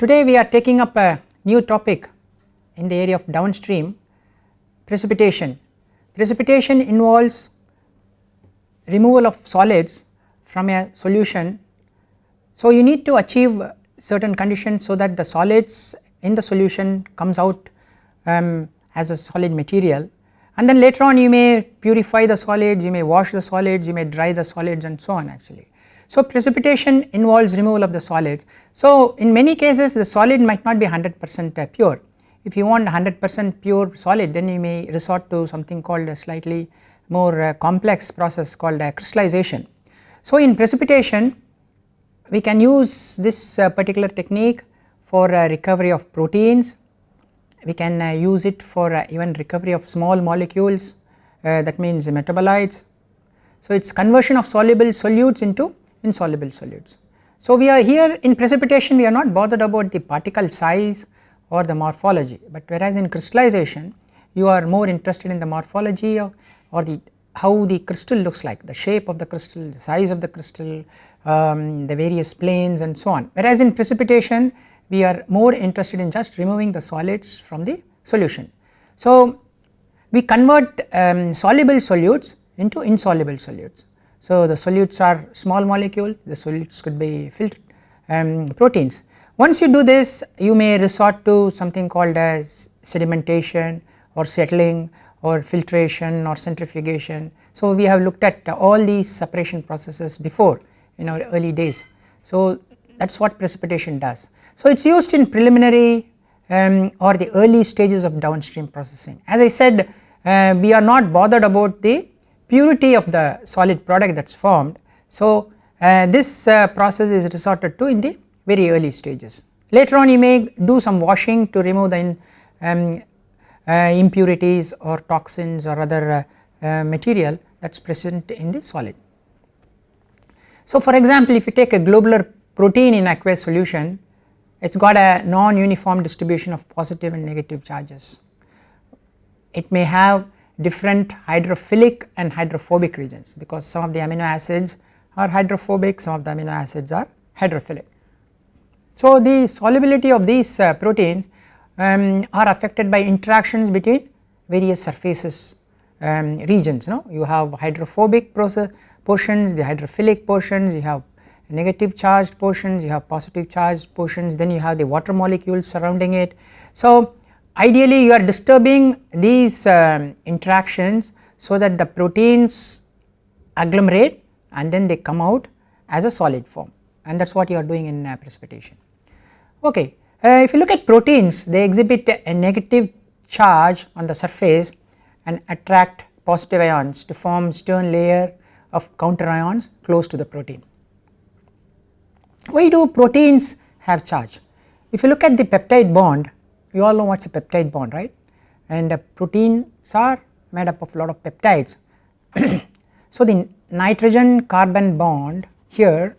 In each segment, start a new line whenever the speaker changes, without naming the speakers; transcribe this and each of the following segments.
Today we are taking up a new topic in the area of downstream, precipitation. Precipitation involves removal of solids from a solution. So you need to achieve certain conditions so that the solids in the solution comes out as a solid material, and then later on you may purify the solids, you may wash the solids, you may dry the solids and so on actually. So precipitation involves removal of the solids. So in many cases the solid might not be 100% pure. If you want 100% pure solid, then you may resort to something called a slightly more complex process called crystallization. So in precipitation we can use this particular technique for recovery of proteins. We can use it for even recovery of small molecules, that means metabolites. So it is conversion of soluble solutes into insoluble solutes. So we are here in precipitation, we are not bothered about the particle size or the morphology, but whereas in crystallization you are more interested in the morphology or the how the crystal looks like, the shape of the crystal, the size of the crystal, the various planes and so on, whereas in precipitation we are more interested in just removing the solids from the solution. So we convert soluble solutes into insoluble solutes. So the solutes are small molecule, the solutes could be filtered proteins. Once you do this, you may resort to something called as sedimentation or settling or filtration or centrifugation. So we have looked at all these separation processes before in our early days. So that is what precipitation does. So it is used in preliminary or the early stages of downstream processing. As I said, we are not bothered about the purity of the solid product that is formed. So this process is resorted to in the very early stages. Later on you may do some washing to remove the impurities or toxins or other material that is present in the solid. So for example, if you take a globular protein in aqueous solution, it has got a non-uniform distribution of positive and negative charges. It may have different hydrophilic and hydrophobic regions, because some of the amino acids are hydrophobic, some of the amino acids are hydrophilic. So the solubility of these proteins are affected by interactions between various surfaces regions. You have hydrophobic portions, the hydrophilic portions, you have negative charged portions, you have positive charged portions, then you have the water molecules surrounding it. So ideally you are disturbing these interactions so that the proteins agglomerate and then they come out as a solid form, and that is what you are doing in precipitation. Okay. If you look at proteins, they exhibit a negative charge on the surface and attract positive ions to form Stern layer of counter ions close to the protein. Why do proteins have charge? If you look at the peptide bond, you all know what is a peptide bond, right? And proteins are made up of a lot of peptides. So the nitrogen carbon bond here,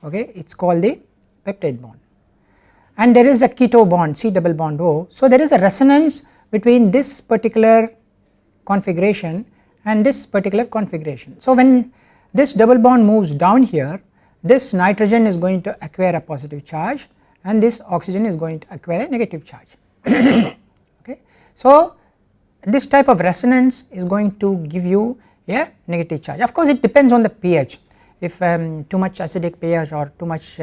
okay, it is called the peptide bond, and there is a keto bond, C double bond O. So there is a resonance between this particular configuration and this particular configuration. So when this double bond moves down here, this nitrogen is going to acquire a positive charge and this oxygen is going to acquire a negative charge. Okay. So this type of resonance is going to give you a negative charge. Of course it depends on the pH. If too much acidic pH or too much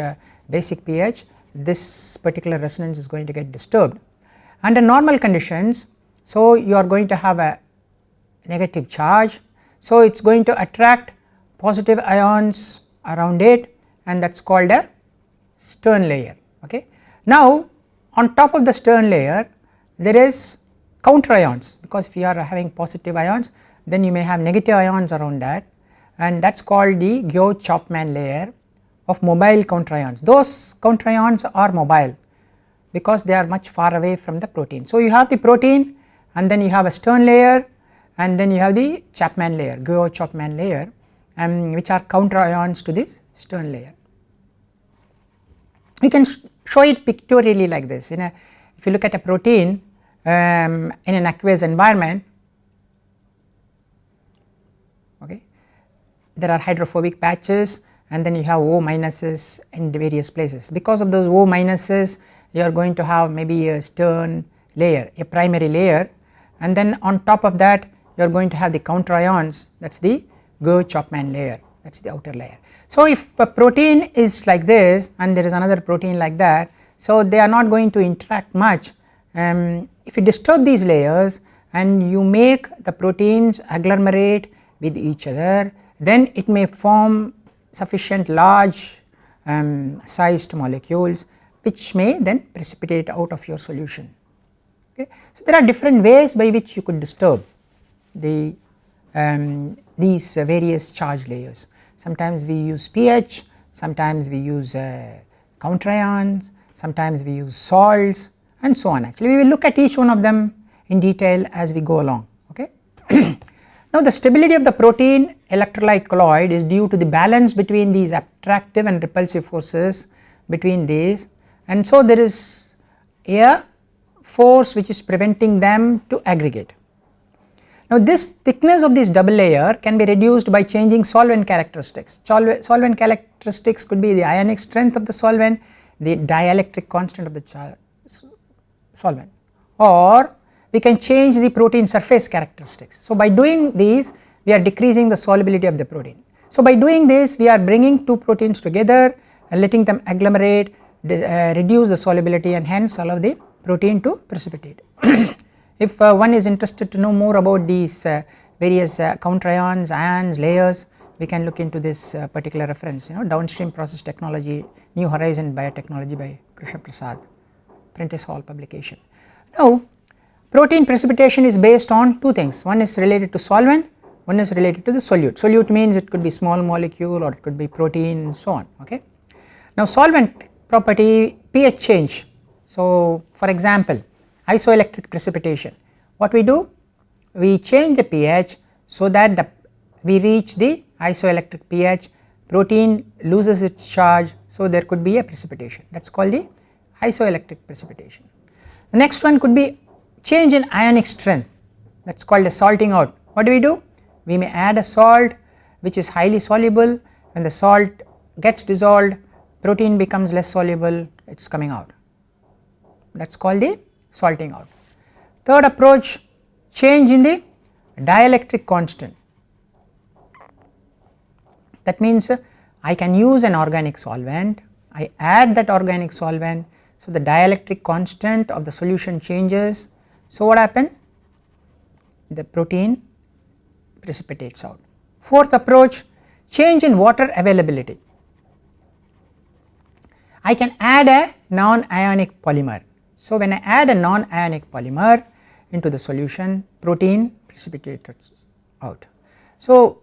basic pH, this particular resonance is going to get disturbed. Under normal conditions, so you are going to have a negative charge, so it is going to attract positive ions around it, and that is called a Stern layer. Okay. Now on top of the Stern layer there is counter ions, because if you are having positive ions then you may have negative ions around that, and that is called the Guo-Chapman layer of mobile counter ions. Those counter ions are mobile because they are much far away from the protein. So you have the protein and then you have a Stern layer and then you have the Chapman layer, Guo-Chapman layer, which are counter ions to this Stern layer. We can show it pictorially like this. If you look at a protein in an aqueous environment, okay, there are hydrophobic patches and then you have O minuses in the various places. Because of those O minuses you are going to have maybe a stern layer, a primary layer, and then on top of that you are going to have the counter ions, that is the Chapman layer, that is the outer layer. So if a protein is like this and there is another protein like that, so they are not going to interact much. If you disturb these layers and you make the proteins agglomerate with each other, then it may form sufficient large sized molecules which may then precipitate out of your solution. Okay. So there are different ways by which you could disturb the these various charge layers. Sometimes we use pH, sometimes we use counter ions, sometimes we use salts and so on. Actually we will look at each one of them in detail as we go along. Okay. Now the stability of the protein electrolyte colloid is due to the balance between these attractive and repulsive forces between these, and so there is a force which is preventing them to aggregate. Now this thickness of this double layer can be reduced by changing solvent characteristics. Solvent characteristics could be the ionic strength of the solvent, the dielectric constant of the solvent, or we can change the protein surface characteristics. So by doing these we are decreasing the solubility of the protein. So by doing this we are bringing two proteins together and letting them agglomerate, reduce the solubility, and hence allow the protein to precipitate. If one is interested to know more about these various counter ions, layers, we can look into this particular reference, Downstream Process Technology, New Horizon Biotechnology by Krishna Prasad, Prentice Hall publication. Now protein precipitation is based on two things, one is related to solvent, one is related to the solute. Solute means it could be small molecule or it could be protein, so on. Okay. Now solvent property, pH change. So for example isoelectric precipitation, what we do, we change the pH so that we reach the isoelectric pH, protein loses its charge, so there could be a precipitation, that is called the isoelectric precipitation. The next one could be change in ionic strength, that is called a salting out. What do? We may add a salt which is highly soluble, when the salt gets dissolved protein becomes less soluble, it is coming out, that is called the salting out. Third approach, change in the dielectric constant, that means I can use an organic solvent, I add that organic solvent, so the dielectric constant of the solution changes, so what happens, the protein precipitates out. Fourth approach, change in water availability, I can add a non-ionic polymer. So when I add a non-ionic polymer into the solution, protein precipitates out. So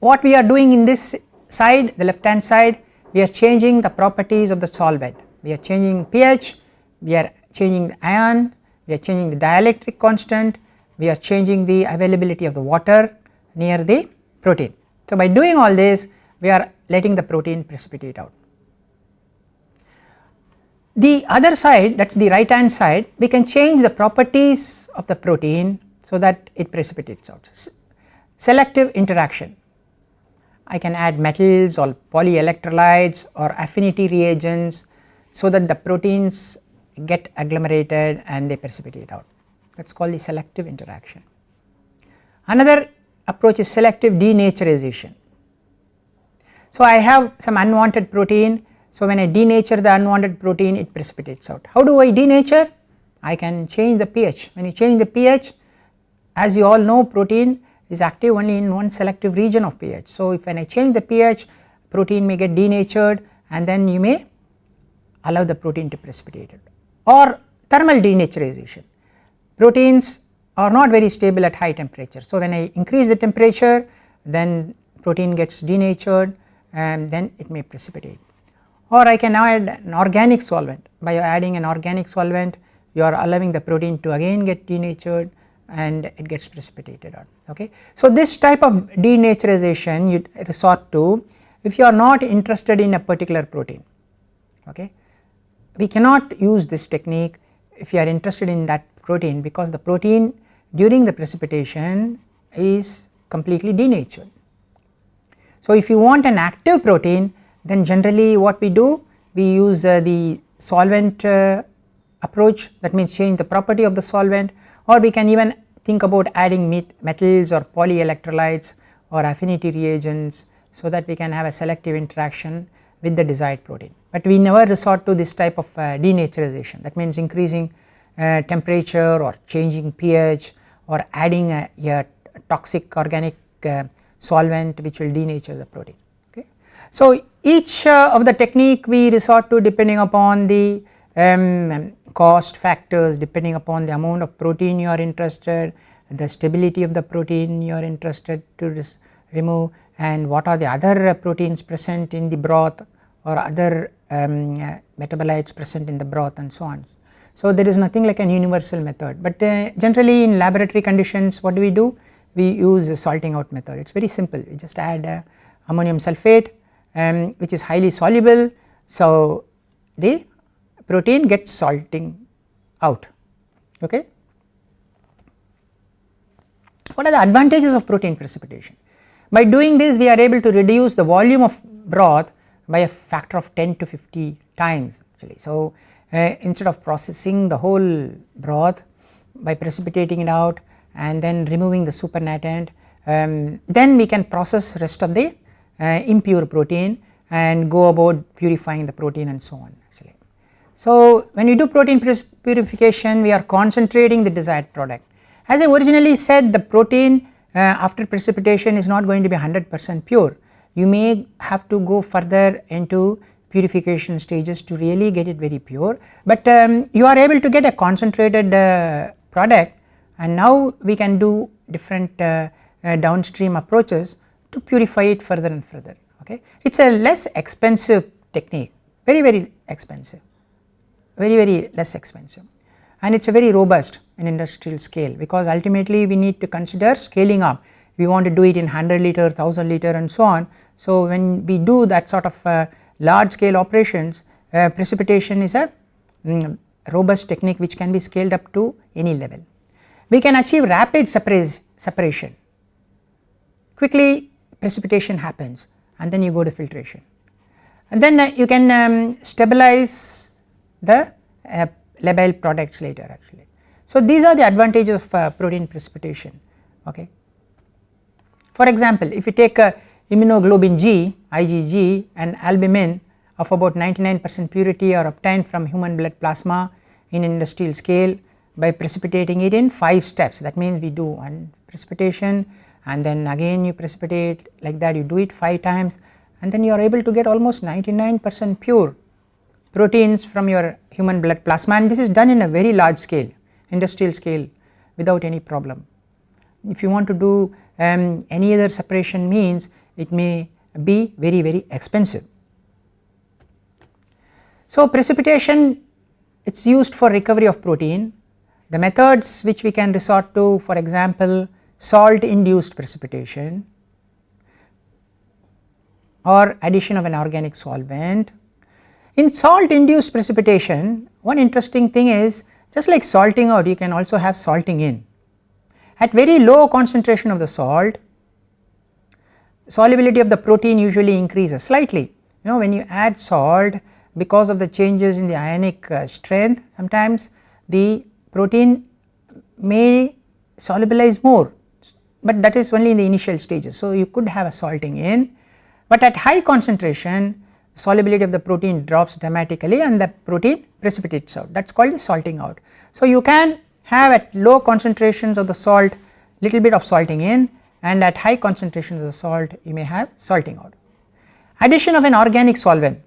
what we are doing in this side, the left hand side, we are changing the properties of the solvent, we are changing pH, we are changing the ion, we are changing the dielectric constant, we are changing the availability of the water near the protein. So by doing all this we are letting the protein precipitate out. The other side, that is the right hand side, we can change the properties of the protein so that it precipitates out. Selective interaction, I can add metals or polyelectrolytes or affinity reagents so that the proteins get agglomerated and they precipitate out, that is called the selective interaction. Another approach is selective denaturization. So I have some unwanted protein, so when I denature the unwanted protein it precipitates out. How do I denature? I can change the pH. When you change the pH, as you all know, protein is active only in one selective region of pH. So if when I change the pH, protein may get denatured and then you may allow the protein to precipitate it. Or thermal denaturization, proteins are not very stable at high temperature. So when I increase the temperature, then protein gets denatured and then it may precipitate. Or I can now add an organic solvent. By adding an organic solvent you are allowing the protein to again get denatured and it gets precipitated out. Okay. So this type of denaturization you resort to if you are not interested in a particular protein. Okay. We cannot use this technique if you are interested in that protein, because the protein during the precipitation is completely denatured. So if you want an active protein, then generally what we do, we use the solvent approach, that means change the property of the solvent, or we can even think about adding metals or polyelectrolytes or affinity reagents so that we can have a selective interaction with the desired protein. But we never resort to this type of denaturization, that means increasing temperature or changing pH or adding a toxic organic solvent which will denature the protein. Okay. So each of the technique we resort to depending upon the cost factors, depending upon the amount of protein you are interested, the stability of the protein you are interested to remove, and what are the other proteins present in the broth or other metabolites present in the broth and so on. So there is nothing like an universal method, but generally in laboratory conditions what do? We use the salting out method. It is very simple, we just add ammonium sulfate which is highly soluble, so the protein gets salting out. Okay. What are the advantages of protein precipitation? By doing this we are able to reduce the volume of broth by a factor of 10 to 50 times actually. So instead of processing the whole broth by precipitating it out and then removing the supernatant, then we can process rest of the impure protein and go about purifying the protein and so on actually. So when we do protein purification we are concentrating the desired product. As I originally said, the protein after precipitation is not going to be 100% pure. You may have to go further into purification stages to really get it very pure, but you are able to get a concentrated product, and now we can do different downstream approaches to purify it further and further. Okay. It is a less expensive technique, very expensive, very less expensive, and it is a very robust in industrial scale, because ultimately we need to consider scaling up. We want to do it in 100 liter, 1000 liter and so on. So when we do that sort of large scale operations, precipitation is a robust technique which can be scaled up to any level. We can achieve rapid separation, quickly precipitation happens and then you go to filtration, and then you can stabilize the labile products later actually. So these are the advantages of protein precipitation. Okay. For example, if you take immunoglobulin G, IgG, and albumin of about 99% purity are obtained from human blood plasma in industrial scale by precipitating it in 5 steps. That means we do one precipitation and then again you precipitate, like that you do it 5 times, and then you are able to get almost 99% pure proteins from your human blood plasma, and this is done in a very large scale, industrial scale, without any problem. If you want to do any other separation means, it may be very expensive. So precipitation, it is used for recovery of protein. The methods which we can resort to, for example, salt induced precipitation or addition of an organic solvent. In salt induced precipitation, one interesting thing is, just like salting out, you can also have salting in. At very low concentration of the salt, solubility of the protein usually increases slightly. You know, when you add salt, because of the changes in the ionic strength, sometimes the protein may solubilize more, but that is only in the initial stages. So you could have a salting in, but at high concentration solubility of the protein drops dramatically and the protein precipitates out. That is called the salting out. So you can have at low concentrations of the salt little bit of salting in, and at high concentrations of the salt you may have salting out. Addition of an organic solvent.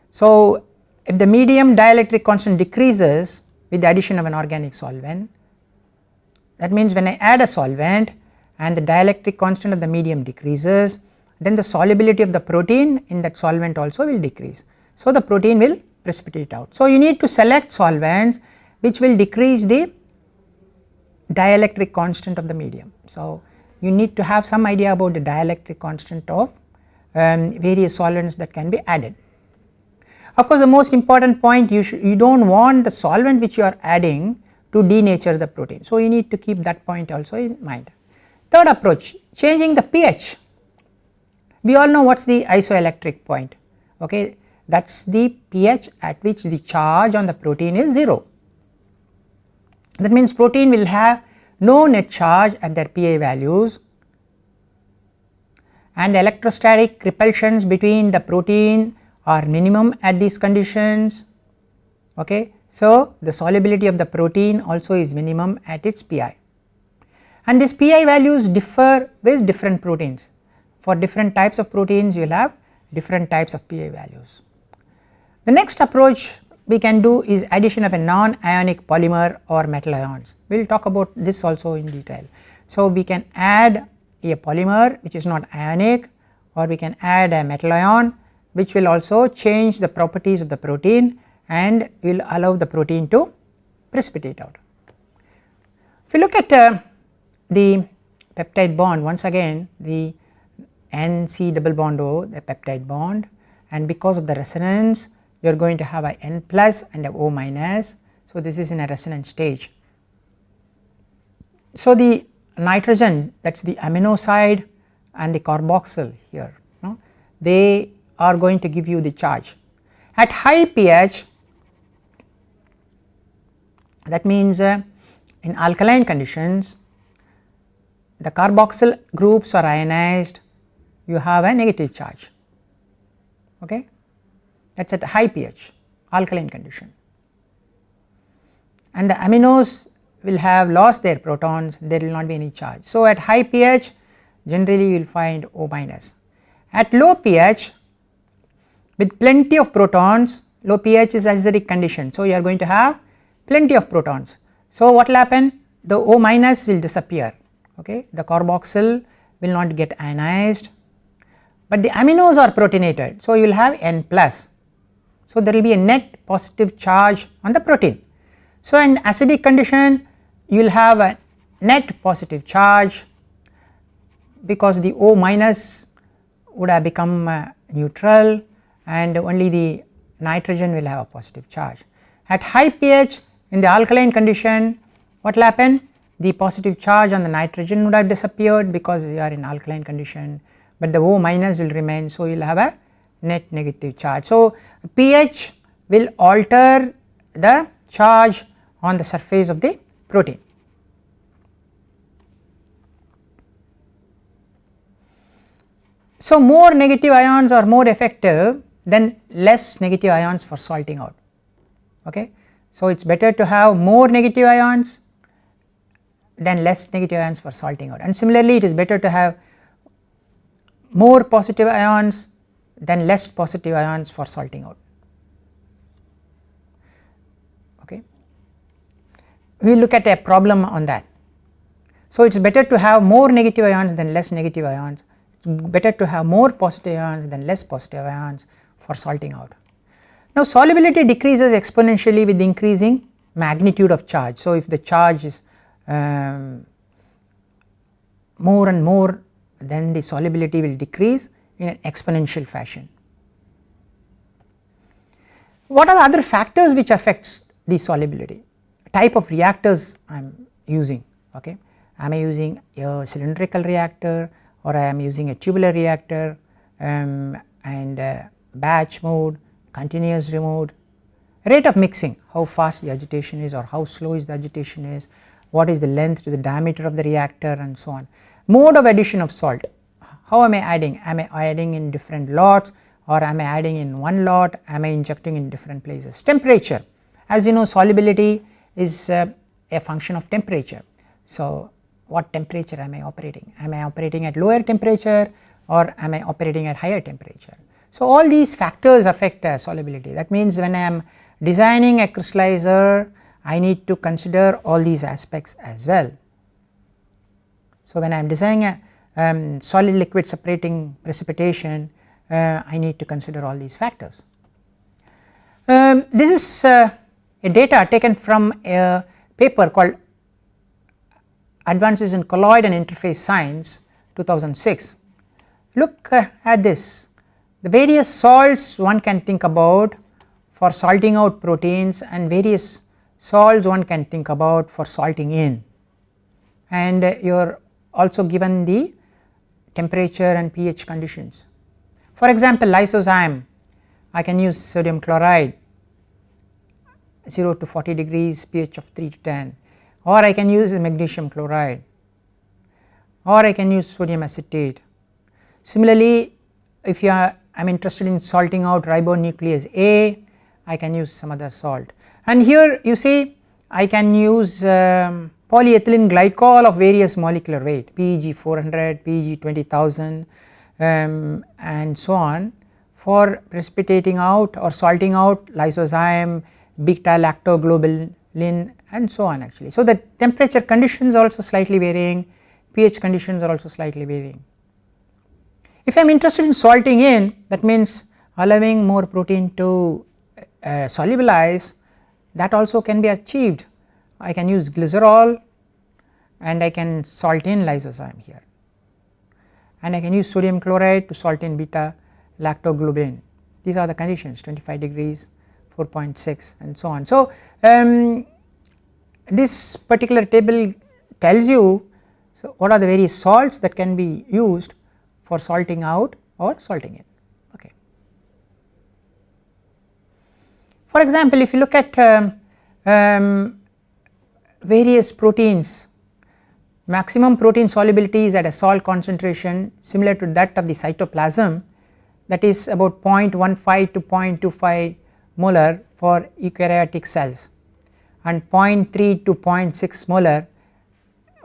So if the medium dielectric constant decreases with the addition of an organic solvent, that means when I add a solvent and the dielectric constant of the medium decreases, then the solubility of the protein in that solvent also will decrease. So the protein will precipitate out. So you need to select solvents which will decrease the dielectric constant of the medium. So you need to have some idea about the dielectric constant of various solvents that can be added. Of course, the most important point, you do not want the solvent which you are adding to denature the protein. So you need to keep that point also in mind. Third approach, changing the pH. We all know what is the isoelectric point. Okay, that is the pH at which the charge on the protein is 0. That means protein will have no net charge at their pA values, and the electrostatic repulsions between the protein are minimum at these conditions. Okay. So, the solubility of the protein also is minimum at its pI, and these pI values differ with different proteins. For different types of proteins you will have different types of pI values. The next approach we can do is addition of a non-ionic polymer or metal ions. We will talk about this also in detail. So, we can add a polymer which is not ionic, or we can add a metal ion which will also change the properties of the protein and will allow the protein to precipitate out. If you look at the peptide bond, once again the NC double bond O, the peptide bond, and because of the resonance you are going to have a N plus and a O minus. So, this is in a resonance stage. So, the nitrogen, that is the amino side, and the carboxyl here, no, they are going to give you the charge. At high pH, that means in alkaline conditions the carboxyl groups are ionized, you have a negative charge, okay. That is at high pH alkaline condition, and the aminos will have lost their protons, there will not be any charge. So, at high pH generally you will find O minus. At low pH with plenty of protons, low pH is acidic condition. So, you are going to have plenty of protons. So, what will happen? The O minus will disappear, okay. The carboxyl will not get ionized, but the aminos are protonated. So, you will have N plus. So, there will be a net positive charge on the protein. So, in acidic condition you will have a net positive charge because the O minus would have become neutral and only the nitrogen will have a positive charge. At high pH in the alkaline condition, what will happen? The positive charge on the nitrogen would have disappeared because you are in alkaline condition, but the O minus will remain. So, you will have a net negative charge. So, pH will alter the charge on the surface of the protein. So, more negative ions are more effective than less negative ions for salting out, okay. So, it is better to have more negative ions than less negative ions for salting out, and similarly it is better to have more positive ions than less positive ions for salting out, okay. We will look at a problem on that. So, it is better to have more negative ions than less negative ions, better to have more positive ions than less positive ions for salting out. Now, solubility decreases exponentially with increasing magnitude of charge. So, if the charge is more and more, then the solubility will decrease in an exponential fashion. What are the other factors which affects the solubility? Type of reactors I am using, okay. Am I using a cylindrical reactor, or I am using a tubular reactor, and batch mode, continuous mode, rate of mixing, how fast the agitation is or how slow is the agitation is, what is the length to the diameter of the reactor, and so on. Mode of addition of salt, how am I adding? Am I adding in different lots, or am I adding in one lot, am I injecting in different places? Temperature, as you know, solubility is a function of temperature. So, what temperature am I operating? Am I operating at lower temperature, or am I operating at higher temperature? So, all these factors affect solubility. That means, when I am designing a crystallizer, I need to consider all these aspects as well. So, when I am designing a solid liquid separating precipitation, I need to consider all these factors. This is a data taken from a paper called Advances in Colloid and Interface Science 2006. Look at this, the various salts one can think about for salting out proteins and various salts one can think about for salting in, and you are also given the temperature and pH conditions. For example, Lysozyme I can use sodium chloride 0 to 40 degrees, pH of 3 to 10, or I can use magnesium chloride, or I can use sodium acetate. Similarly, if I am interested in salting out ribonuclease A, I can use some other salt. And here you see I can use polyethylene glycol of various molecular weight, PEG 400, PEG 20,000 and so on, for precipitating out or salting out lysozyme, beta lactoglobulin and so on actually. So, the temperature conditions are also slightly varying, pH conditions are also slightly varying. If I am interested in salting in, that means allowing more protein to solubilize, that also can be achieved. I can use glycerol and I can salt in lysozyme here, and I can use sodium chloride to salt in beta lactoglobulin. These are the conditions, 25 degrees, 4.6 and so on. So, this particular table tells you what are the various salts that can be used for salting out or salting in. Okay. For example, if you look at various proteins, maximum protein solubility is at a salt concentration similar to that of the cytoplasm, that is about 0.15 to 0.25 molar for eukaryotic cells and 0.3 to 0.6 molar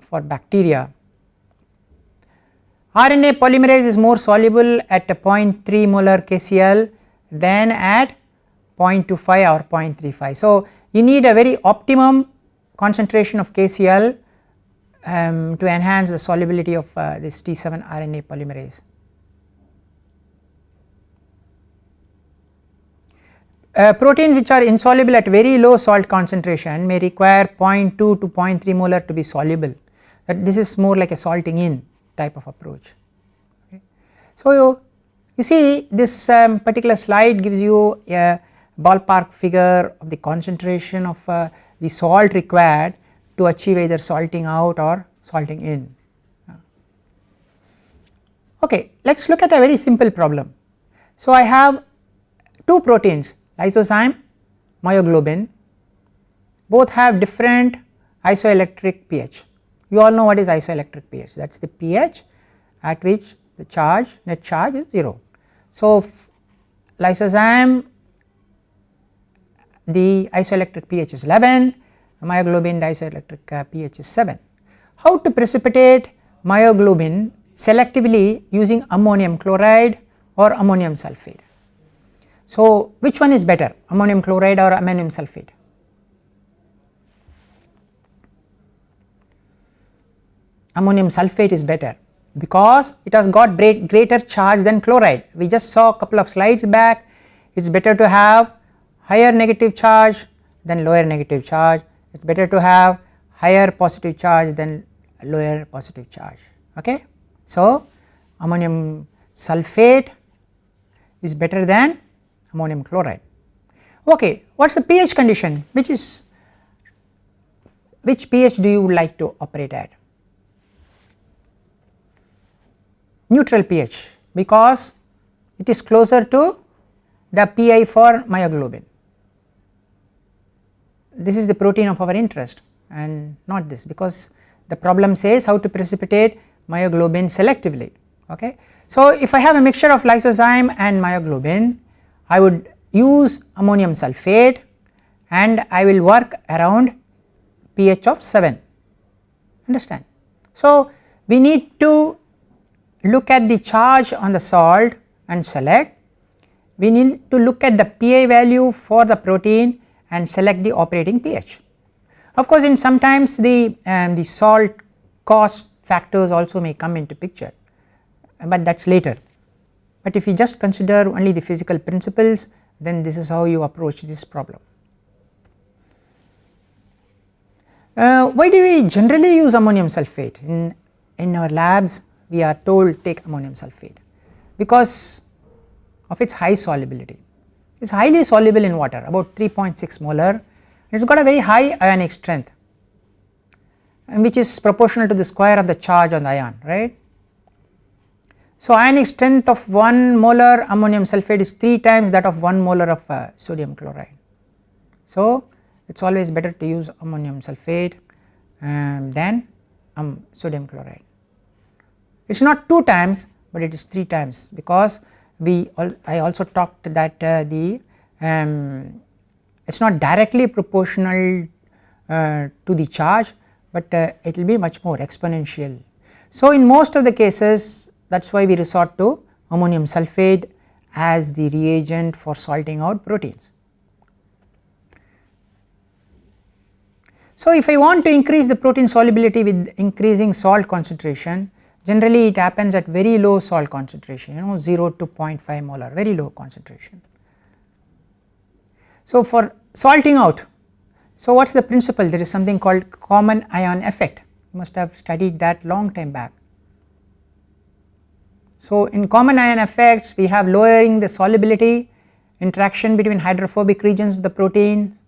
for bacteria. RNA polymerase is more soluble at a 0.3 molar KCl than at 0.25 or 0.35. So, you need a very optimum concentration of KCl to enhance the solubility of this T7 RNA polymerase. Proteins which are insoluble at very low salt concentration may require 0.2 to 0.3 molar to be soluble. This is more like a salting in type of approach. Okay. So, you see this particular slide gives you a ballpark figure of the concentration of the salt required to achieve either salting out or salting in. Okay, let us look at a very simple problem. So, I have two proteins, lysozyme, myoglobin, both have different isoelectric pH. You all know what is isoelectric pH, that is the pH at which the charge, net charge is 0. So, lysozyme, the isoelectric pH is 11, myoglobin the isoelectric pH is 7. How to precipitate myoglobin selectively using ammonium chloride or ammonium sulfate? So, which one is better, ammonium chloride or ammonium sulfate? Ammonium sulfate is better because it has got greater charge than chloride. We just saw a couple of slides back, it is better to have higher negative charge than lower negative charge, it is better to have higher positive charge than lower positive charge. Okay. So, ammonium sulfate is better than ammonium chloride. Okay, what is the pH condition, which pH do you like to operate at? Neutral pH, because it is closer to the PI for myoglobin. This is the protein of our interest and not this, because the problem says how to precipitate myoglobin selectively. Okay. So, if I have a mixture of lysozyme and myoglobin, I would use ammonium sulfate and I will work around pH of 7, understand. So, we need to look at the charge on the salt and select, we need to look at the PI value for the protein and select the operating pH. Of course, in sometimes the salt cost factors also may come into picture, but that is later. But if you just consider only the physical principles, then this is how you approach this problem. Why do we generally use ammonium sulfate? In our labs we are told take ammonium sulfate because of its high solubility. It is highly soluble in water, about 3.6 molar, it has got a very high ionic strength, and which is proportional to the square of the charge on the ion, right. So, ionic strength of 1 molar ammonium sulphate is 3 times that of 1 molar of sodium chloride. So, it is always better to use ammonium sulphate than sodium chloride. It is not 2 times, but it is 3 times, because I also talked that it is not directly proportional to the charge, but it will be much more exponential. So, in most of the cases, that is why we resort to ammonium sulphate as the reagent for salting out proteins. So, if I want to increase the protein solubility with increasing salt concentration, generally it happens at very low salt concentration, 0 to 0.5 molar, very low concentration. So, for salting out, so what is the principle? There is something called common ion effect, you must have studied that long time back. So, in common ion effects we have lowering the solubility, interaction between hydrophobic regions of the protein.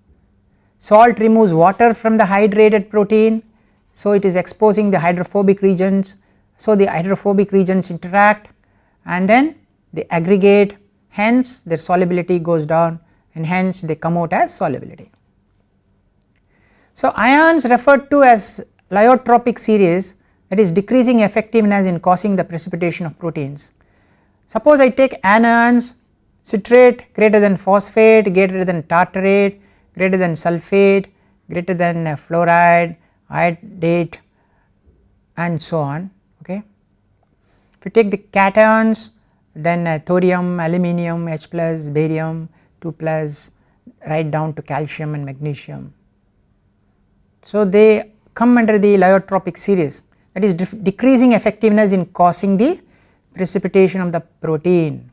Salt removes water from the hydrated protein, so it is exposing the hydrophobic regions. So, the hydrophobic regions interact and then they aggregate, hence their solubility goes down and hence they come out as solubility. So, ions referred to as lyotropic series, that is decreasing effectiveness in causing the precipitation of proteins. Suppose I take anions, citrate greater than phosphate, greater than tartarate, greater than sulphate, greater than fluoride, iodate and so on. Okay. If you take the cations, then thorium, aluminium, H plus, barium, 2 plus, right down to calcium and magnesium. So, they come under the lyotropic series, that is decreasing effectiveness in causing the precipitation of the protein.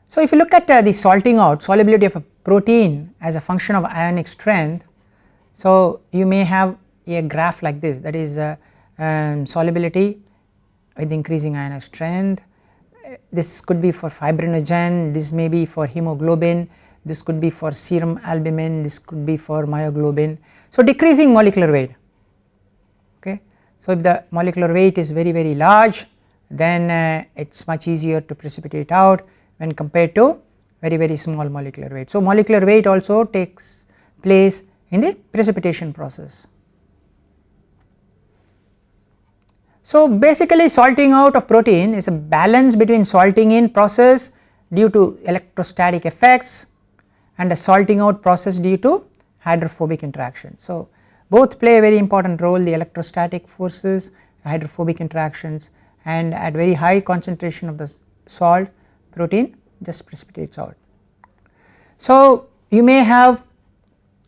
So, if you look at the salting out solubility of a protein as a function of ionic strength, so you may have a graph like this, that is solubility with increasing ionic strength. This could be for fibrinogen, this may be for hemoglobin, this could be for serum albumin, this could be for myoglobin. So, decreasing molecular weight. Okay. So, if the molecular weight is very large, then it is much easier to precipitate out when compared to very small molecular weight. So, molecular weight also takes place in the precipitation process. So, basically salting out of protein is a balance between salting in process due to electrostatic effects and a salting out process due to hydrophobic interaction. So, both play a very important role, the electrostatic forces, hydrophobic interactions, and at very high concentration of the salt, protein just precipitates out. So, you may have,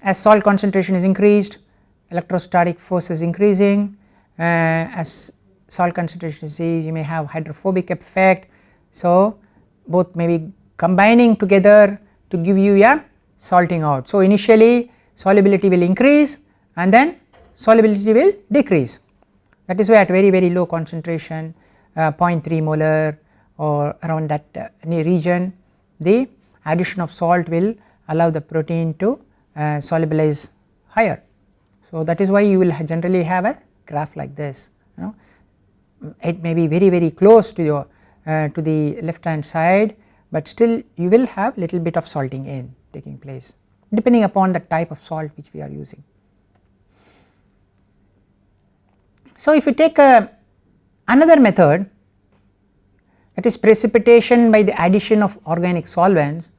as salt concentration is increased, electrostatic force is increasing, as salt concentration is increased, you may have hydrophobic effect. So, both may be combining together to give you a salting out. So, initially solubility will increase and then solubility will decrease, that is why at very low concentration 0.3 molar or around that region, the addition of salt will allow the protein to solubilize higher. So, that is why you will generally have a graph like this, it may be very close to your to the left hand side, but still you will have little bit of salting in taking place depending upon the type of salt which we are using. So, if you take another method, that is precipitation by the addition of organic solvents.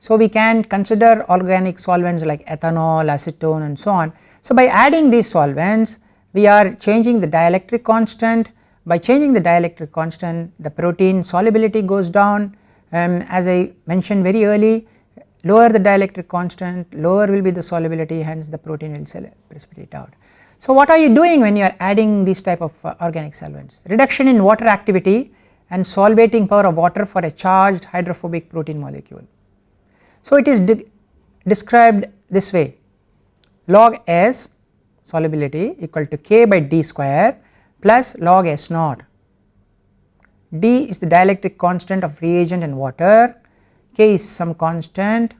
So, we can consider organic solvents like ethanol, acetone and so on. So, by adding these solvents we are changing the dielectric constant. By changing the dielectric constant, the protein solubility goes down, as I mentioned very early, lower the dielectric constant, lower will be the solubility, hence the protein will precipitate out. So, what are you doing when you are adding these type of organic solvents? Reduction in water activity and solvating power of water for a charged hydrophobic protein molecule. So, it is described this way: log S solubility equal to K by D square plus log S naught. D is the dielectric constant of reagent and water, K is some constant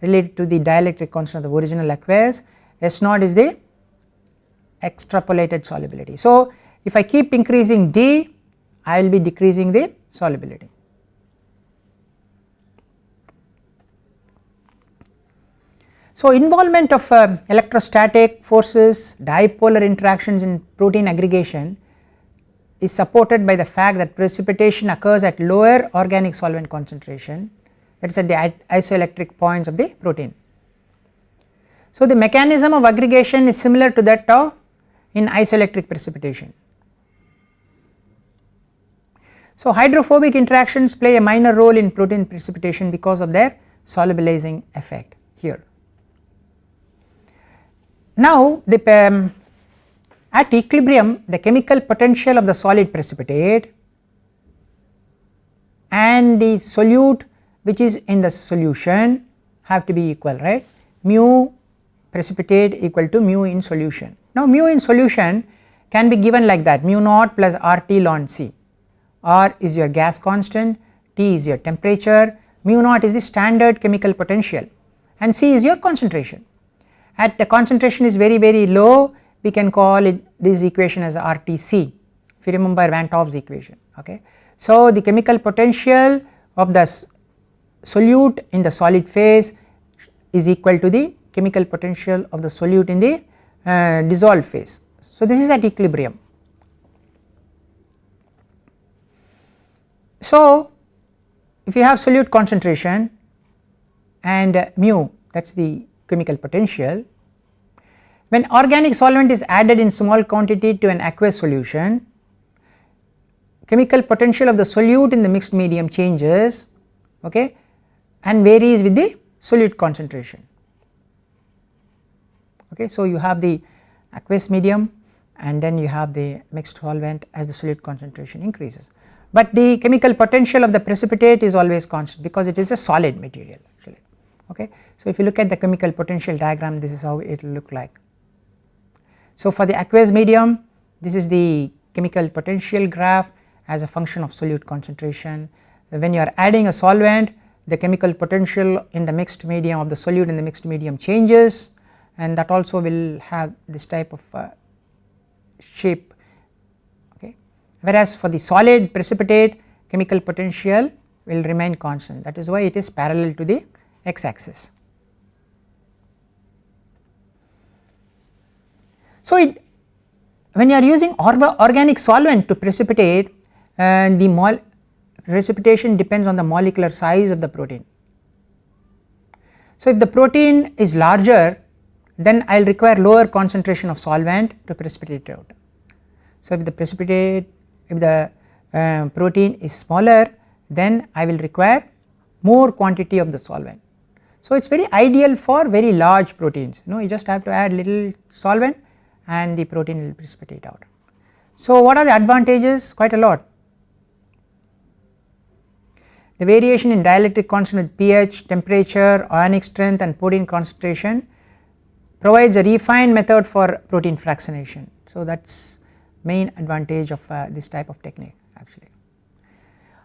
related to the dielectric constant of the original aqueous, S naught is the extrapolated solubility. So, if I keep increasing D, I will be decreasing the solubility. So, involvement of electrostatic forces, dipolar interactions in protein aggregation is supported by the fact that precipitation occurs at lower organic solvent concentration, that is at the isoelectric points of the protein. So, the mechanism of aggregation is similar to that of in isoelectric precipitation. So, hydrophobic interactions play a minor role in protein precipitation because of their solubilizing effect here. Now, at equilibrium, the chemical potential of the solid precipitate and the solute which is in the solution have to be equal, right. Mu precipitate equal to mu in solution. Now, mu in solution can be given like that, mu naught plus RT ln C. R is your gas constant, T is your temperature, mu naught is the standard chemical potential and C is your concentration. At the concentration is very low, we can call it this equation as RTC, if you remember Van 't Hoff's equation. Okay. So, the chemical potential of the solute in the solid phase is equal to the chemical potential of the solute in the dissolved phase. So, this is at equilibrium. So, if you have solute concentration and mu, that is the chemical potential, when organic solvent is added in small quantity to an aqueous solution, chemical potential of the solute in the mixed medium changes, okay, and varies with the solute concentration. Okay. So, you have the aqueous medium and then you have the mixed solvent as the solute concentration increases, but the chemical potential of the precipitate is always constant because it is a solid material actually. Okay. So, if you look at the chemical potential diagram, this is how it will look like. So, for the aqueous medium, this is the chemical potential graph as a function of solute concentration. When you are adding a solvent, the chemical potential in the mixed medium of the solute in the mixed medium changes, and that also will have this type of shape. Okay. Whereas, for the solid precipitate, chemical potential will remain constant, that is why it is parallel to the x axis. So, when you are using organic solvent to precipitate, the precipitation depends on the molecular size of the protein. So, if the protein is larger, then I will require lower concentration of solvent to precipitate out. So, if the protein is smaller, then I will require more quantity of the solvent. So, it is very ideal for very large proteins, you just have to add little solvent and the protein will precipitate out. So, what are the advantages? Quite a lot. The variation in dielectric constant with pH, temperature, ionic strength and protein concentration provides a refined method for protein fractionation. So, that is main advantage of this type of technique actually.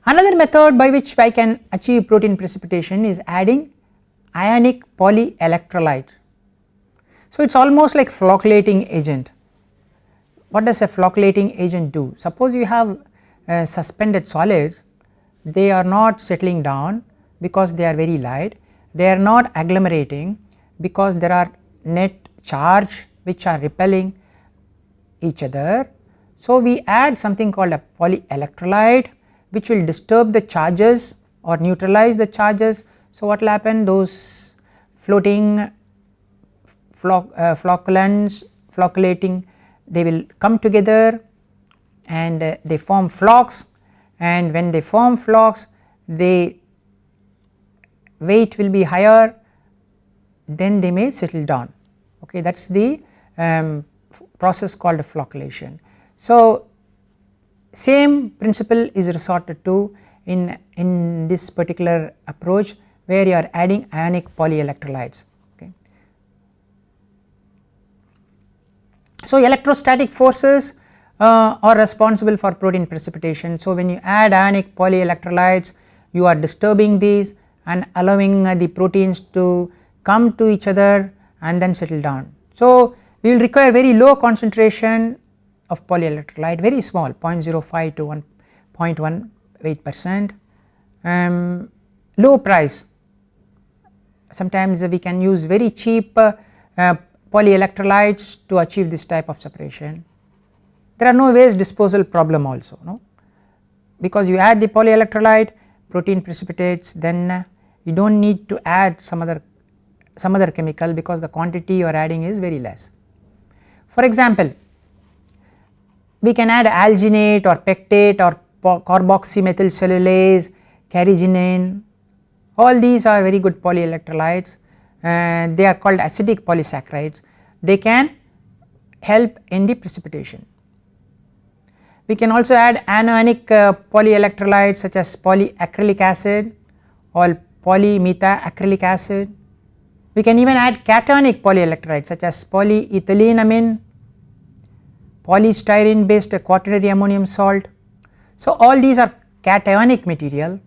Another method by which I can achieve protein precipitation is adding ionic polyelectrolyte. So, it is almost like flocculating agent. What does a flocculating agent do? Suppose you have suspended solids, they are not settling down because they are very light, they are not agglomerating because there are net charge which are repelling each other. So, we add something called a polyelectrolyte which will disturb the charges or neutralize the charges. So, what will happen? Those floating flocculants flocculating, they will come together and they form flocks, and when they form flocks, the weight will be higher, then they may settle down. Okay, that is the process called flocculation. So, same principle is resorted to in this particular approach where you are adding ionic polyelectrolytes. Okay. So, electrostatic forces are responsible for protein precipitation. So, when you add ionic polyelectrolytes, you are disturbing these and allowing the proteins to come to each other and then settle down. So, we will require very low concentration of polyelectrolyte, very small 0.05 to 1.18%, low price. Sometimes we can use very cheap polyelectrolytes to achieve this type of separation. There are no waste disposal problem also, no, because you add the polyelectrolyte, protein precipitates, then you do not need to add some other chemical because the quantity you are adding is very less. For example, we can add alginate or pectate or carboxymethylcellulase, carrageenane. All these are very good polyelectrolytes and they are called acidic polysaccharides. They can help in the precipitation. We can also add anionic polyelectrolytes such as polyacrylic acid or polymethaacrylic acid. We can even add cationic polyelectrolytes such as polyethylenamine, polystyrene based quaternary ammonium salt. So, all these are cationic material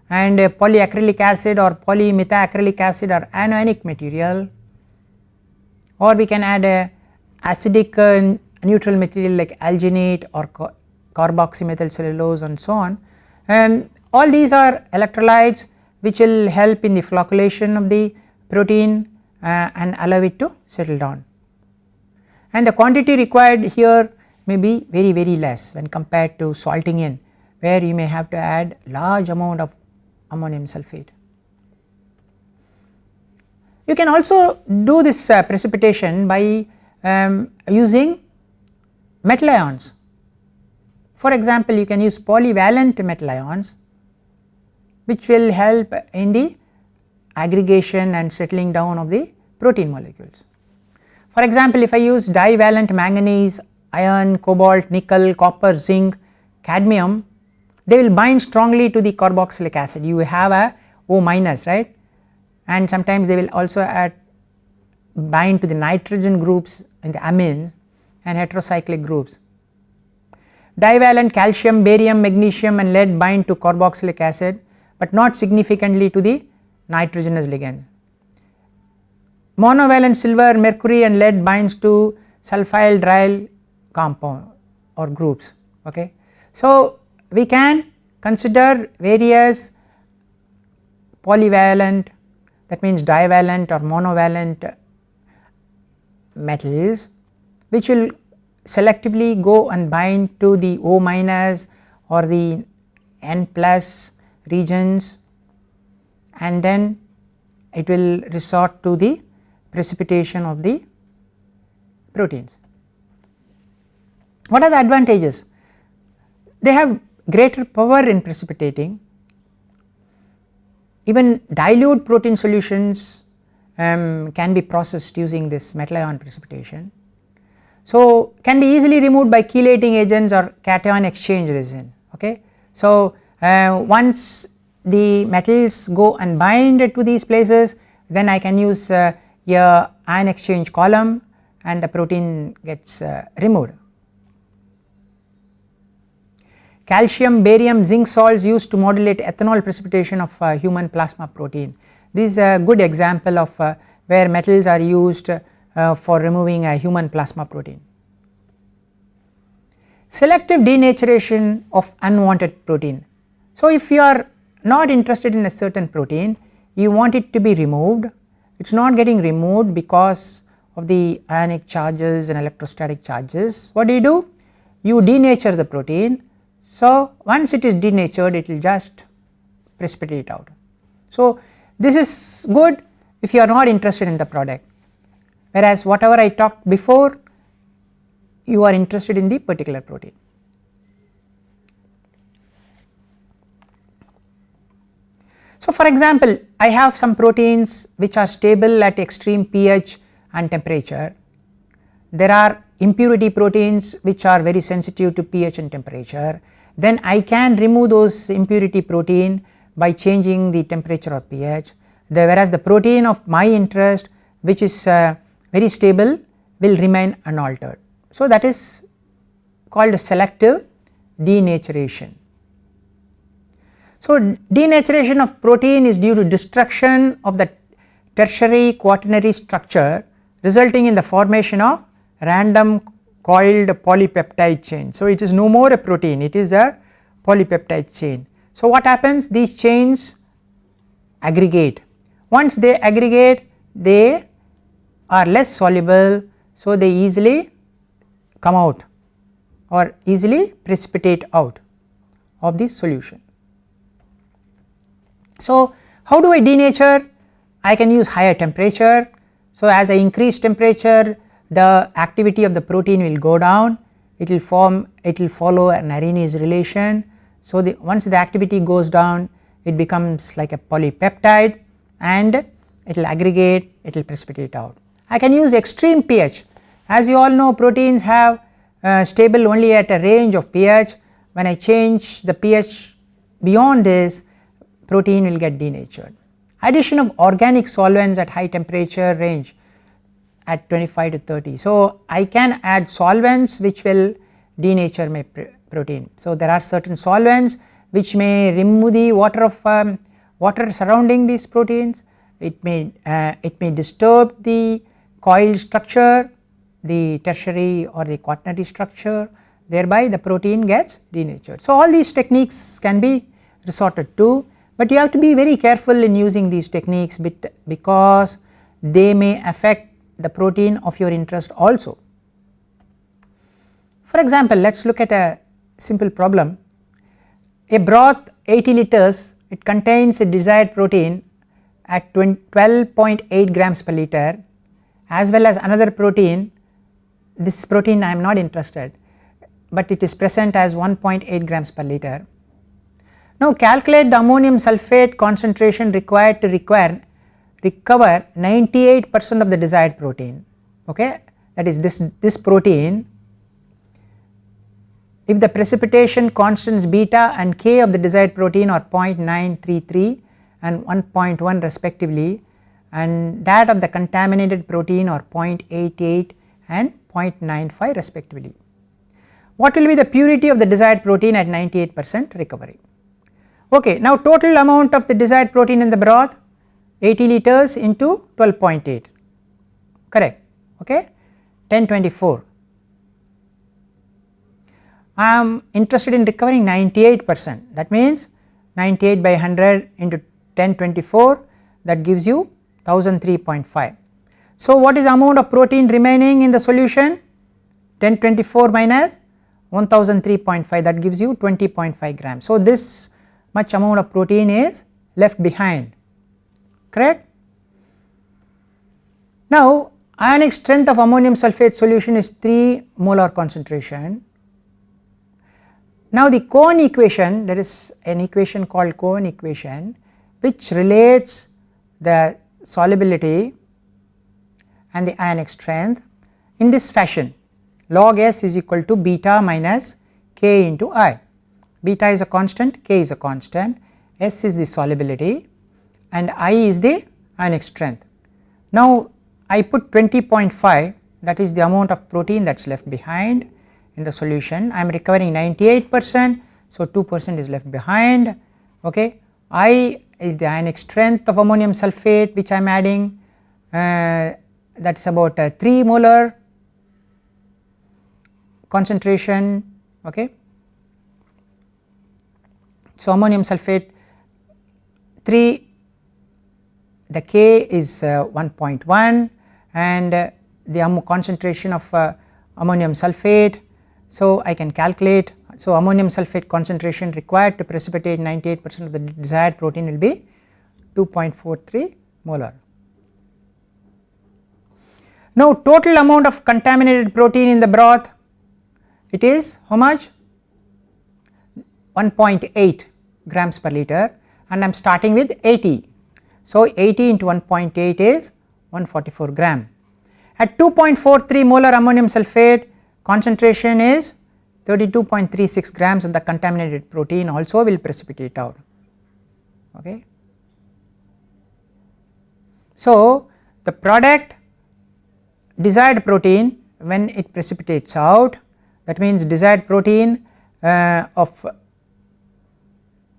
and polyacrylic acid or polymethaacrylic acid are anionic material, or we can add a acidic neutral material like alginate or carboxymethylcellulose and so on, and all these are electrolytes which will help in the flocculation of the protein and allow it to settle down, and the quantity required here may be very less when compared to salting in, where you may have to add large amount of ammonium sulphate. You can also do this precipitation by using metal ions. For example, you can use polyvalent metal ions which will help in the aggregation and settling down of the protein molecules. For example, if I use divalent manganese, iron, cobalt, nickel, copper, zinc, cadmium, they will bind strongly to the carboxylic acid. You have a O minus, right, and sometimes they will also bind to the nitrogen groups in the amines and heterocyclic groups. Divalent calcium, barium, magnesium and lead bind to carboxylic acid, but not significantly to the nitrogenous ligand. Monovalent silver, mercury and lead binds to sulfyldryl compound or groups. Okay. So, we can consider various polyvalent, that means divalent or monovalent metals which will selectively go and bind to the O minus or the N plus regions, and then it will resort to the precipitation of the proteins. What are the advantages? They have greater power in precipitating. Even dilute protein solutions can be processed using this metal ion precipitation. So, can be easily removed by chelating agents or cation exchange resin. Okay. So, once the metals go and bind to these places, then I can use a ion exchange column and the protein gets removed. Calcium, barium, zinc salts used to modulate ethanol precipitation of human plasma protein. This is a good example of where metals are used for removing a human plasma protein. Selective denaturation of unwanted protein. So, if you are not interested in a certain protein, you want it to be removed, it is not getting removed because of the ionic charges and electrostatic charges. What do? You denature the protein. So, once it is denatured, it will just precipitate out. So, this is good if you are not interested in the product, whereas whatever I talked before, you are interested in the particular protein. So, for example, I have some proteins which are stable at extreme pH and temperature. There are impurity proteins which are very sensitive to pH and temperature. Then I can remove those impurity protein by changing the temperature or pH, whereas the protein of my interest which is very stable will remain unaltered. So, that is called selective denaturation. So, denaturation of protein is due to destruction of the tertiary quaternary structure resulting in the formation of random coiled polypeptide chain. So, it is no more a protein, it is a polypeptide chain. So, what happens, these chains aggregate, once they aggregate they are less soluble, so they easily come out or easily precipitate out of this solution. So, how do I denature? I can use higher temperature. So, as I increase temperature, the activity of the protein will go down, it will follow an Arrhenius relation. So, once the activity goes down, it becomes like a polypeptide and it will aggregate, it will precipitate out. I can use extreme pH. As you all know, proteins have stable only at a range of pH. When I change the pH beyond this, protein will get denatured. Addition of organic solvents at high temperature range at 25 to 30. So, I can add solvents which will denature my protein. So, there are certain solvents which may remove the water surrounding these proteins, it may disturb the coil structure, the tertiary or the quaternary structure, thereby the protein gets denatured. So, all these techniques can be resorted to, but you have to be very careful in using these techniques because they may affect the protein of your interest also. For example, let us look at a simple problem. A broth 80 liters, it contains a desired protein at 12.8 grams per liter, as well as another protein. This protein I am not interested, but it is present as 1.8 grams per liter. Now, calculate the ammonium sulfate concentration required to recover 98% of the desired protein. Okay, that is this protein, if the precipitation constants beta and k of the desired protein are 0.933 and 1.1 respectively, and that of the contaminated protein are 0.88 and 0.95 respectively. What will be the purity of the desired protein at 98% recovery? Okay, now total amount of the desired protein in the broth 80 liters into 12.8, correct, okay, 1024. I am interested in recovering 98%, that means 98 by 100 into 1024, that gives you 1003.5. So, what is the amount of protein remaining in the solution? 1024 minus 1003.5, that gives you 20.5 grams. So, this much amount of protein is left behind, correct. Now, ionic strength of ammonium sulfate solution is 3 molar concentration. Now, the Cohen equation, there is an equation called Cohen equation which relates the solubility and the ionic strength in this fashion: log S is equal to beta minus K into I. Beta is a constant, K is a constant, S is the solubility and I is the ionic strength. Now, I put 20.5, that is the amount of protein that is left behind in the solution. I am recovering 98%, so 2% is left behind. Okay. I is the ionic strength of ammonium sulfate which I am adding, that is about 3 molar concentration. Okay. So, ammonium sulfate 3, the K is 1.1 and the concentration of ammonium sulfate. So, I can calculate. So, ammonium sulfate concentration required to precipitate 98% of the desired protein will be 2.43 molar. Now, total amount of contaminated protein in the broth, it is how much? 1.8 grams per liter, and I am starting with 80. So, 80 into 1.8 is 144 gram. At 2.43 molar ammonium sulfate, concentration is 32.36 grams of the contaminated protein also will precipitate out. Okay. So, the product desired protein when it precipitates out, that means desired protein of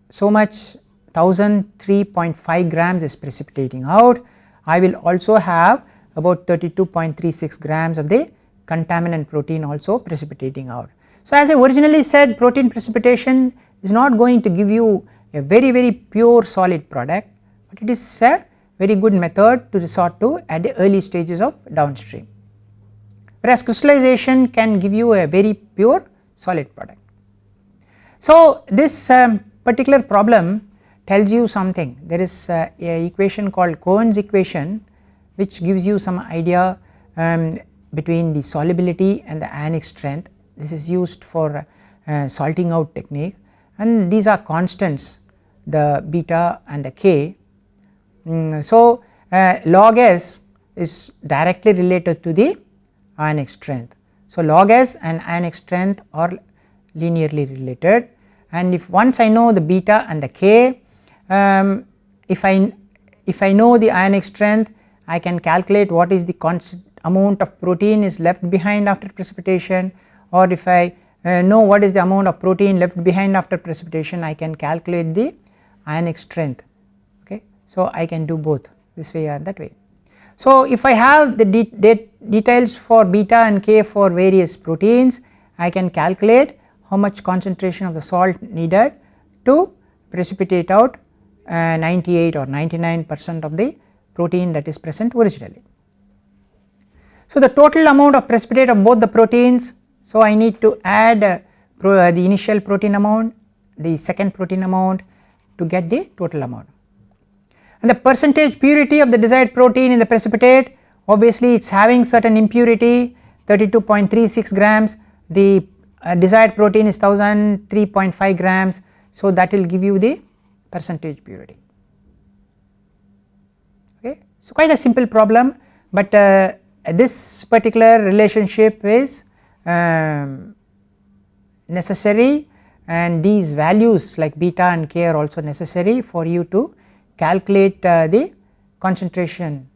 so much 1003.5 grams is precipitating out. I will also have about 32.36 grams of the contaminant protein also precipitating out. So as I originally said, protein precipitation is not going to give you a very pure solid product, but it is a very good method to resort to at the early stages of downstream, whereas crystallization can give you a very pure solid product. So this particular problem tells you something. There is a equation called Cohen's equation which gives you some idea between the solubility and the ionic strength. This is used for salting out technique, and these are constants, the beta and the k. So log S is directly related to the ionic strength. So log S and ionic strength are linearly related, and if once I know the beta and the k, if I know the ionic strength, I can calculate what is the constant amount of protein is left behind after precipitation, or if I know what is the amount of protein left behind after precipitation, I can calculate the ionic strength. Okay. So I can do both this way or that way. So if I have the details for beta and k for various proteins, I can calculate how much concentration of the salt needed to precipitate out 98 or 99% of the protein that is present originally. So the total amount of precipitate of both the proteins, so I need to add the initial protein amount, the second protein amount to get the total amount. And the percentage purity of the desired protein in the precipitate, obviously it is having certain impurity 32.36 grams, the desired protein is 1003.5 grams, so that will give you the percentage purity. Okay. So quite a simple problem, but this particular relationship is necessary, and these values like beta and k are also necessary for you to calculate the concentration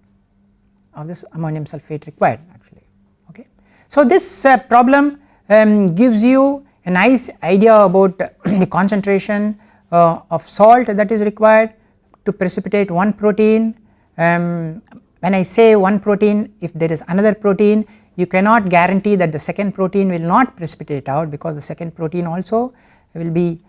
of this ammonium sulphate required actually. Okay. So this problem gives you a nice idea about the concentration of salt that is required to precipitate one protein. When I say one protein, if there is another protein, you cannot guarantee that the second protein will not precipitate out, because the second protein also will be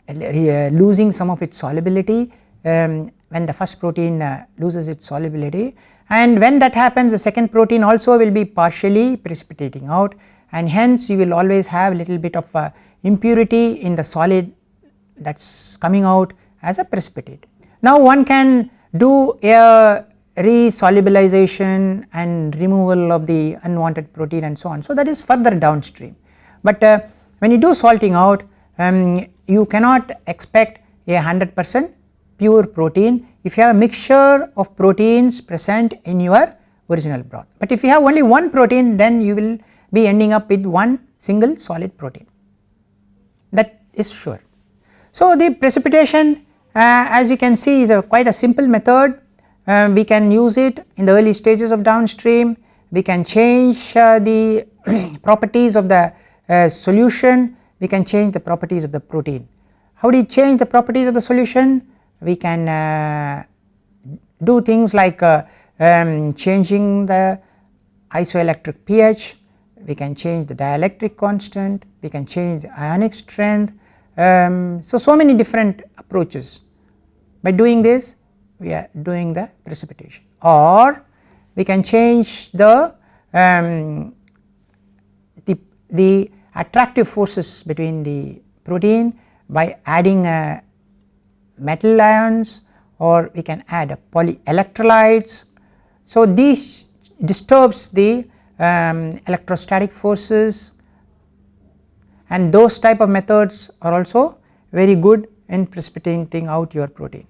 losing some of its solubility when the first protein loses its solubility, and when that happens the second protein also will be partially precipitating out, and hence you will always have a little bit of impurity in the solid that is coming out as a precipitate. Now one can do a resolubilization and removal of the unwanted protein and so on, so that is further downstream. But when you do salting out, you cannot expect a 100% pure protein if you have a mixture of proteins present in your original broth. But if you have only one protein, then you will be ending up with one single solid protein, that is sure. So the precipitation as you can see is quite a simple method. We can use it in the early stages of downstream. We can change the properties of the solution, we can change the properties of the protein. How do you change the properties of the solution? We can do things like changing the isoelectric pH, we can change the dielectric constant, we can change the ionic strength. So many different approaches. By doing this, we are doing the precipitation, or we can change the attractive forces between the protein by adding metal ions, or we can add polyelectrolytes. So these disturbs the electrostatic forces, and those type of methods are also very good in precipitating out your protein.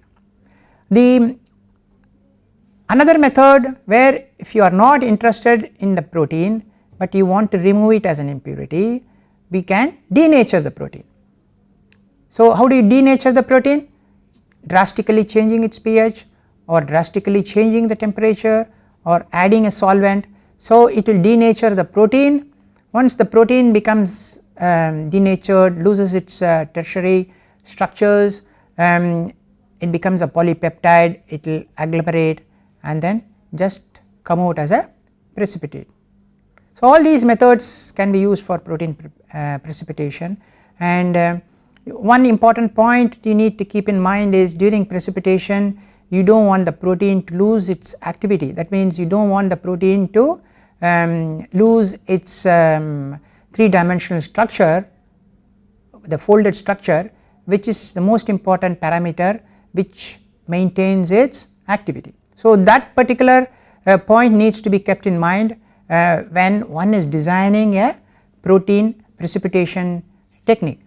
Another method where if you are not interested in the protein but you want to remove it as an impurity, we can denature the protein. So how do you denature the protein? Drastically changing its pH, or drastically changing the temperature, or adding a solvent. So it will denature the protein. Once the protein becomes denatured, loses its tertiary structures, it becomes a polypeptide, it will agglomerate and then just come out as a precipitate. So, all these methods can be used for protein precipitation, and one important point you need to keep in mind is during precipitation you do not want the protein to lose its activity. That means you do not want the protein to lose its 3-dimensional structure, the folded structure, which is the most important parameter which maintains its activity. So, that particular point needs to be kept in mind when one is designing a protein precipitation technique.